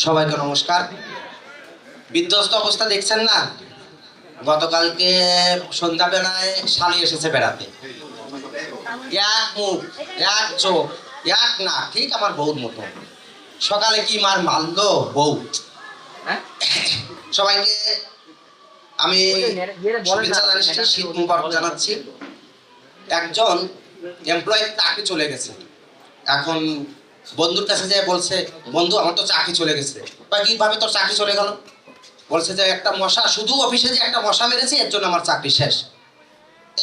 সবাইকে নমস্কার। বিধ্বস্ত অবস্থা দেখছেন না? গতকালকে সন্ধ্যাবেলায় শালি এসেছে বেড়াতে। এক মুখ, এক চোখ, এক না, ঠিক আমার বউর মতো। সকালে কি মার মারলো বউ। সবাইকে আমি শুভেচ্ছা জানাচ্ছি, শীত মুবারক জানাচ্ছি। একজন এমপ্লয়ি চাকরি চলে গেছে। এখন বন্ধুর কাছে যেয়ে বলছে, বন্ধু আমার তো চাকরি চলে গেছে। বা কিভাবে তোর চাকরি চলে গেল? বলছে যে একটা মশা, শুধু অফিসে যে একটা মশা মেরেছে এর জন্য আমার চাকরি শেষ।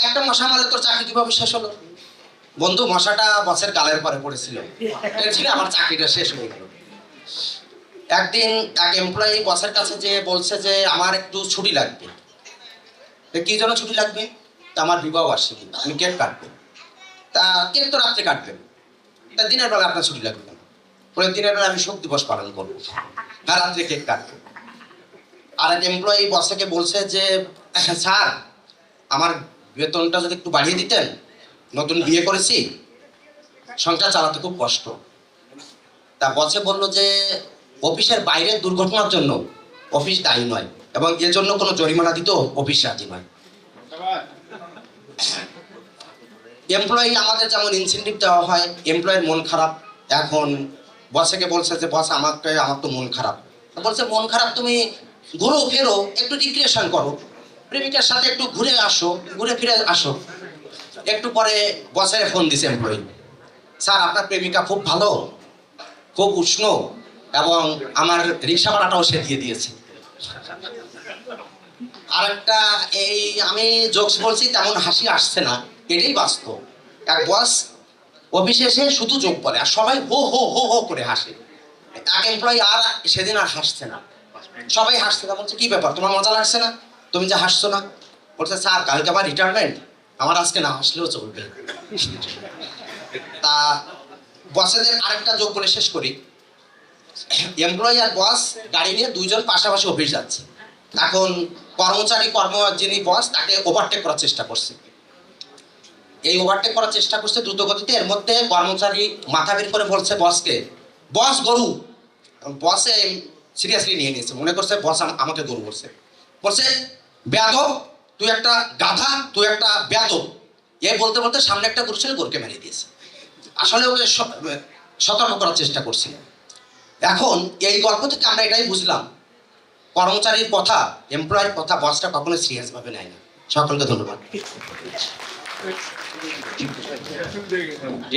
একটা মশা মারলে তোর চাকরি কিভাবে শেষ হলো? বন্ধু, মশাটা বসের গালের পরে পড়েছিল, এর ছিল আমার চাকরিটা শেষ হয়ে গেল। একদিন এক এমপ্লয়ি বসের কাছে যে বলছে যে আমার একটু ছুটি লাগবে। কি জন্য ছুটি লাগবে? তা আমার বিবাহ বার্ষিকী, আমি কেক কাটবো। তা কেক তো রাত্রে কাটবেন, তা দিনের বেলা আপনার ছুটি লাগবে কেন? বলে দিনের বেলা আমি শোক দিবস পালন করবো, আর রাত্রে কেক কাটবো। আর এক এমপ্লয়ি বসকে বলছে যে স্যার আমার বেতনটা যদি একটু বাড়িয়ে দিতেন, নতুন বিয়ে করেছি, সংসার চালাতে খুব কষ্ট। তা বসে বললো যে অফিসের বাইরের দুর্ঘটনার জন্য অফিস দায়ী নয়, এবং এর জন্য কোনো জরিমানা দিতেও অফিস রাজি নয়। এমপ্লয়ি আমাদের যেমন ইনসেন্টিভ দেওয়া হয়, এমপ্লয়ের মন খারাপ। এখন বসকে বলছে যে বস আমার তো মন খারাপ। বলছে মন খারাপ, তুমি ঘুরো ফেরো, একটু রিক্রিয়েশন করো, প্রেমিকার সাথে একটু ঘুরে আসো, ঘুরে ফিরে আসো। একটু পরে বসের ফোন দিছে এমপ্লয়ি, স্যার আপনার প্রেমিকা খুব ভালো, খুব উষ্ণ, এবং আমার রিক্সা ভাড়াটাও সে দিয়ে দিয়েছে। আর একটা, এই আমি জোকস বলছি তেমন হাসি আসছে না, এটাই বাস্তব। এক বস অফিসে এসে শুধু যোগ বলে আর সবাই হো হো হো হো করে হাসে। এক এমপ্লয়ি আর সেদিন আর হাসছে না, সবাই হাসছে না। বলছে কি ব্যাপার, তোমার মজা লাগছে না, তুমি যে হাসছো না? বলছে স্যার কালকে আমার রিটায়ারমেন্ট, আমার আজকে না হাসলেও চলবে। তা বসেদের আরেকটা যোগ বলে শেষ করি। এমপ্লয়ি আর বস গাড়ি নিয়ে দুইজন পাশাপাশি অফিস যাচ্ছে। এখন যিনি বস তাকে ওভারটেক করার চেষ্টা করছে। এই ওভারটেক করার চেষ্টা করছে দ্রুত গতিতে। এর মধ্যে কর্মচারী মাথা বের করে বলছে বসকে, বস গরু। বসে সিরিয়াসলি নিয়ে নিয়েছে, মনে করছে বস আমাকে গরু বলছে। বলছে বেয়াদব, তুই একটা গাধা, তুই একটা বেয়াদব। এই বলতে বলতে সামনে একটা গরু ছিল, গরুকে মেরে দিয়েছে। আসলে ওকে সতর্ক করার চেষ্টা করছিল। এখন এই গল্প থেকে আমরা এটাই বুঝলাম, কর্মচারীর কথা, এমপ্লয়ের কথা বসটা কখনো সিরিয়াস ভাবে নেয় না। সকলকে ধন্যবাদ।